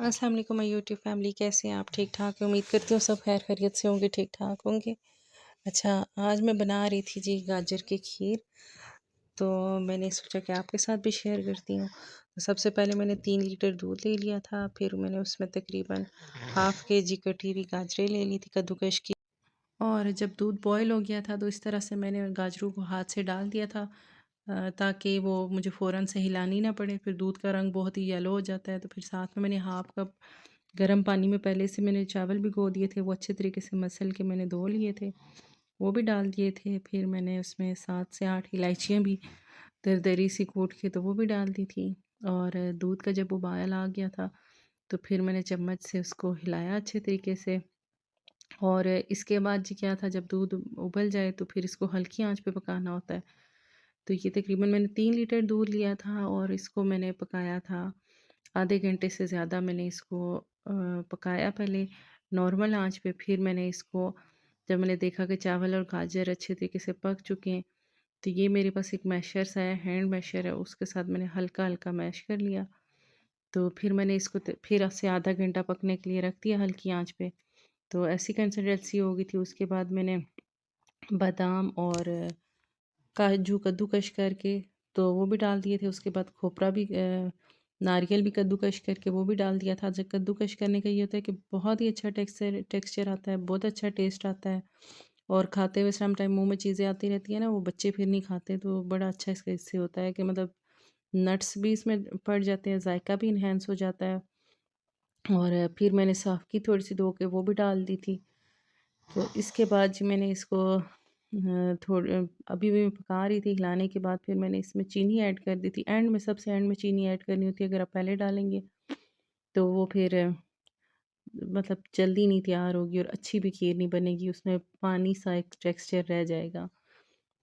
अस्सलाम वालेकुम my YouTube family, कैसे हैं आप? ठीक ठाक? उम्मीद करती हूँ सब खैर खैरियत से होंगे, ठीक ठाक होंगे। अच्छा, आज मैं बना रही थी जी गाजर की खीर। तो मैंने सोचा कि आपके साथ भी शेयर करती हूँ। तो सबसे पहले मैंने 3 लीटर दूध ले लिया था, फिर मैंने उसमें तकरीबन हाफ़ केजी कटी हुई गाजरें ले ली थी कद्दूकश की। और जब दूध बॉयल हो गया था तो इस तरह से मैंने गाजरों को हाथ से डाल दिया था, ताकि वो मुझे फ़ौरन से हिलानी ना पड़े। फिर दूध का रंग बहुत ही येलो हो जाता है। तो फिर साथ में मैंने हाफ़ कप गर्म पानी में पहले से मैंने चावल भिगो दिए थे, वो अच्छे तरीके से मसल के मैंने धो लिए थे, वो भी डाल दिए थे। फिर मैंने उसमें 7 से 8 इलायचियाँ भी दरदरी सी कूट के तो वो भी डाल दी थी। और दूध का जब उबाल आ गया था तो फिर मैंने चम्मच से उसको हिलाया अच्छे तरीके से। और इसके बाद जी क्या था, जब दूध उबल जाए तो फिर इसको हल्की आंच पे पकाना होता है। तो ये तकरीबन मैंने 3 लीटर दूध लिया था और इसको मैंने पकाया था आधे घंटे से ज़्यादा। मैंने इसको पकाया पहले नॉर्मल आंच पे। फिर मैंने इसको, जब मैंने देखा कि चावल और गाजर अच्छे तरीके से पक चुके हैं, तो ये मेरे पास एक मैशर सा है, हैंड मैशर है, उसके साथ मैंने हल्का हल्का मैश कर लिया। तो फिर मैंने इसको फिर से आधा घंटा पकने के लिए रख दिया हल्की आंच पे। तो ऐसी कंसिस्टेंसी हो गई थी। उसके बाद मैंने बादाम और काजू कद्दूकश करके तो वो भी डाल दिए थे। उसके बाद खोपरा भी, नारियल भी कद्दूकश करके वो भी डाल दिया था। जब कद्दूकश करने का ये होता है कि बहुत ही अच्छा टेक्सचर आता है, बहुत अच्छा टेस्ट आता है। और खाते हुए सम टाइम मुंह में चीज़ें आती रहती है ना, वो बच्चे फिर नहीं खाते, तो बड़ा अच्छा इसका इससे होता है कि मतलब नट्स भी इसमें पड़ जाते हैं, जायका भी इन्हेंस हो जाता है। और फिर मैंने साफ़ की थोड़ी सी धो के वो भी डाल दी थी। तो इसके बाद जी मैंने इसको थोड़े अभी भी मैं पका रही थी, हिलाने के बाद फिर मैंने इसमें चीनी ऐड कर दी थी। एंड में, सबसे एंड में चीनी ऐड करनी होती है। अगर आप पहले डालेंगे तो वो फिर मतलब जल्दी नहीं तैयार होगी और अच्छी भी खीर नहीं बनेगी, उसमें पानी सा एक टेक्सचर रह जाएगा।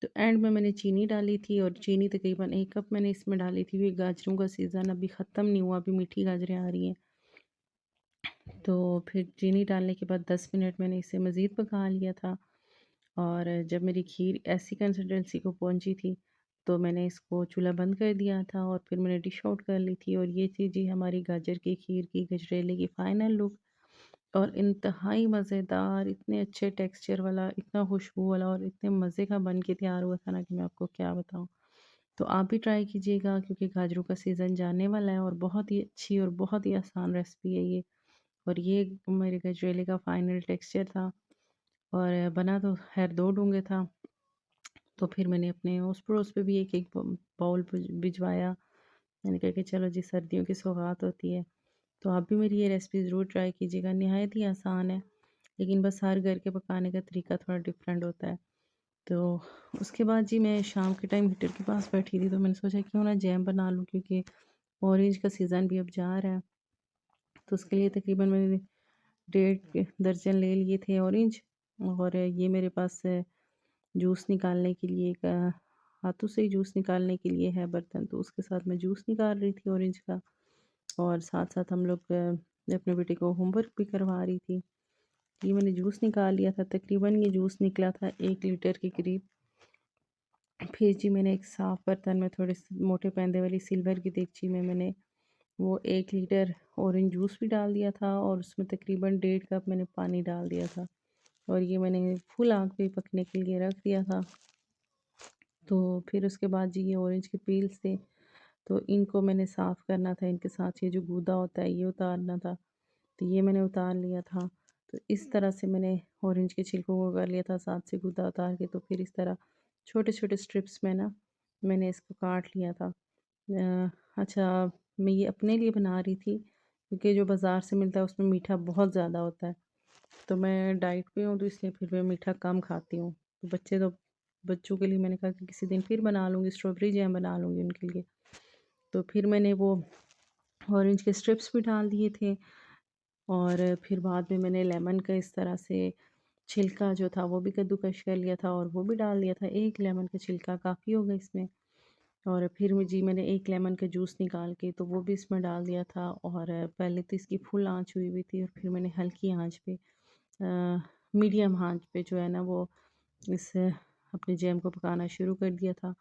तो एंड में मैंने चीनी डाली थी और चीनी तकरीबन 1 कप मैंने इसमें डाली थी। ये गाजरों का सीज़न अभी ख़त्म नहीं हुआ, अभी मीठी गाजरें आ रही हैं। तो फिर चीनी डालने के बाद 10 मिनट मैंने इसे मज़ीद पका लिया था। और जब मेरी खीर ऐसी कंसिस्टेंसी को पहुंची थी तो मैंने इसको चूल्हा बंद कर दिया था और फिर मैंने डिश आउट कर ली थी। और ये थी जी हमारी गाजर की खीर की गजरेले की फ़ाइनल लुक। और इंतहाई मज़ेदार, इतने अच्छे टेक्सचर वाला, इतना खुशबू वाला और इतने मज़े का बन के तैयार हुआ था ना कि मैं आपको क्या बताऊँ। तो आप भी ट्राई कीजिएगा, क्योंकि गाजरों का सीज़न जाने वाला है और बहुत ही अच्छी और बहुत ही आसान रेसिपी है ये। और ये मेरे गजरेले का फ़ाइनल टेक्सचर था। और बना तो खैर 2 डोंगे था। तो फिर मैंने अपने ओस-पड़ोस पे भी एक-एक बाउल भिजवाया। मैंने कहा कि चलो जी, सर्दियों की सौगात होती है। तो आप भी मेरी ये रेसिपी ज़रूर ट्राई कीजिएगा, निहायत ही आसान है, लेकिन बस हर घर के पकाने का तरीका थोड़ा डिफरेंट होता है। तो उसके बाद जी मैं शाम के टाइम हीटर के पास बैठी थी, तो मैंने सोचा क्यों ना जैम बना लूँ, क्योंकि ऑरेंज का सीज़न भी अब जा रहा है। तो उसके लिए तकरीबन मैंने 1.5 दर्जन ले लिए थे ऑरेंज। और ये मेरे पास जूस निकालने के लिए एक, हाथों से ही जूस निकालने के लिए है बर्तन, तो उसके साथ मैं जूस निकाल रही थी ऑरेंज का। और साथ-साथ हम लोग, मैं अपने बेटे को होमवर्क भी करवा रही थी। ये मैंने जूस निकाल लिया था, तकरीबन ये जूस निकला था 1 लीटर के करीब। फिर जी मैंने एक साफ़ बर्तन में, थोड़े से मोटे पैंदे वाली सिल्वर की देगची में, मैंने वो 1 लीटर ऑरेंज जूस भी डाल दिया था और उसमें तकरीबन 1.5 कप मैंने पानी डाल दिया था। और ये मैंने फुल आँच पे पकने के लिए रख दिया था। तो फिर उसके बाद जी ये ऑरेंज के पील्स थे, तो इनको मैंने साफ़ करना था, इनके साथ ये जो गूदा होता है ये उतारना था। तो ये मैंने उतार लिया था। तो इस तरह से मैंने ऑरेंज के छिलकों को कर लिया था साथ से गूदा उतार के। तो फिर इस तरह छोटे-छोटे स्ट्रिप्स में ना मैंने इसको काट लिया था। अच्छा, मैं ये अपने लिए बना रही थी, क्योंकि जो बाज़ार से मिलता है उसमें मीठा बहुत ज़्यादा होता है। तो मैं डाइट पे हूँ, तो इसलिए फिर मैं मीठा कम खाती हूँ। तो बच्चों के लिए मैंने कहा कि किसी दिन फिर बना लूँगी, स्ट्रॉबेरी जैम बना लूँगी उनके लिए। तो फिर मैंने वो ऑरेंज के स्ट्रिप्स भी डाल दिए थे। और फिर बाद में मैंने लेमन का इस तरह से छिलका जो था वो भी कद्दूकस कर लिया था और वो भी डाल दिया था। 1 लेमन का छिलका काफ़ी होगा इसमें। और फिर मैंने 1 लेमन का जूस निकाल के तो वो भी इसमें डाल दिया था। और पहले तो इसकी फुल आँच हुई हुई थी और फिर मैंने हल्की आँच पे, मीडियम आँच पे जो है ना वो इस अपने जैम को पकाना शुरू कर दिया था।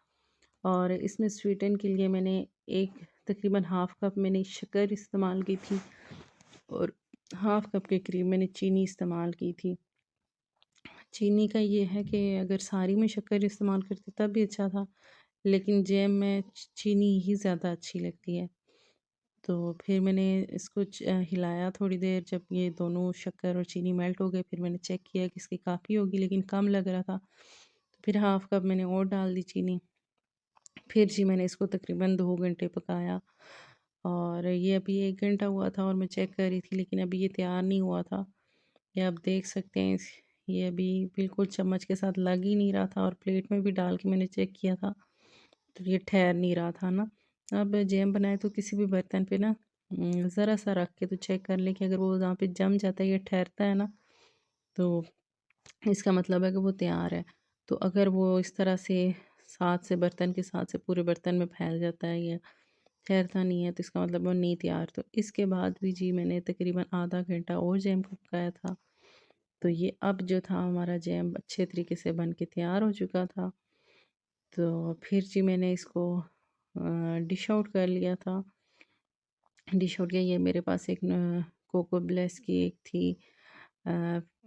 और इसमें स्वीटन के लिए मैंने एक तकरीबन हाफ़ कप मैंने शक्कर इस्तेमाल की थी। और हाफ़ कप के करीब मैंने चीनी इस्तेमाल की थी। चीनी का ये है कि अगर सारी में शक्कर इस्तेमाल करती तब भी अच्छा था, लेकिन जैम में चीनी ही ज़्यादा अच्छी लगती है। तो फिर मैंने इसको हिलाया थोड़ी देर, जब ये दोनों शक्कर और चीनी मेल्ट हो गए, फिर मैंने चेक किया कि इसकी काफ़ी होगी, लेकिन कम लग रहा था। तो फिर हाफ़ कप मैंने और डाल दी चीनी। फिर जी मैंने इसको तकरीबन 2 घंटे पकाया, और ये अभी 1 घंटा हुआ था और मैं चेक कर रही थी, लेकिन अभी ये तैयार नहीं हुआ था। ये आप देख सकते हैं, ये अभी बिल्कुल चम्मच के साथ लग ही नहीं रहा था, और प्लेट में भी डाल के मैंने चेक किया था, तो ये ठहर नहीं रहा था ना। अब जैम बनाए तो किसी भी बर्तन पे ना ज़रा सा रख के तो चेक कर लें कि अगर वो जहाँ पे जम जाता है, ये ठहरता है ना, तो इसका मतलब है कि वो तैयार है। तो अगर वो इस तरह से साथ से बर्तन के साथ से पूरे बर्तन में फैल जाता है या ठहरता नहीं है, तो इसका मतलब वो नहीं तैयार। तो इसके बाद भी जी मैंने तकरीबन आधा घंटा और जैम को पकाया था। तो ये अब जो था हमारा जैम अच्छे तरीके से बन के तैयार हो चुका था। तो फिर जी मैंने इसको डिश आउट कर लिया था। डिश आउट किया, ये मेरे पास एक कोको ब्लेस की एक थी अ,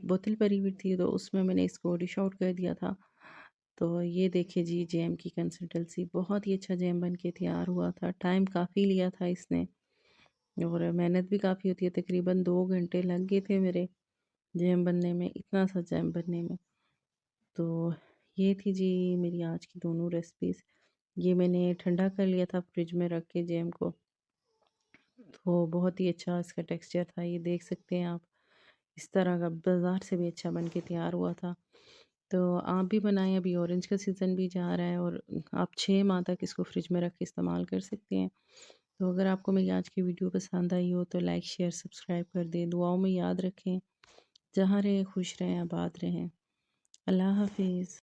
बोतल भरी हुई थी, तो उसमें मैंने इसको डिश आउट कर दिया था। तो ये देखिए जी, जैम की कंसिस्टेंसी बहुत ही अच्छा जैम बन के तैयार हुआ था। टाइम काफ़ी लिया था इसने, और मेहनत भी काफ़ी होती है, तकरीबन 2 घंटे लग गए थे मेरे जैम बनने में, इतना सा जैम बनने में। तो ये थी जी मेरी आज की दोनों रेसिपीज़। ये मैंने ठंडा कर लिया था फ्रिज में रख के जैम को, तो बहुत ही अच्छा इसका टेक्सचर था, ये देख सकते हैं आप। इस तरह का बाज़ार से भी अच्छा बन के तैयार हुआ था। तो आप भी बनाएँ, अभी ऑरेंज का सीज़न भी जा रहा है, और आप 6 माह तक इसको फ्रिज में रख के इस्तेमाल कर सकते हैं। तो अगर आपको मेरी आज की वीडियो पसंद आई हो तो लाइक, शेयर, सब्सक्राइब कर दें। दुआओं में याद रखें। जहाँ रहें खुश रहें, आबाद रहें। अल्लाह हाफ़िज़।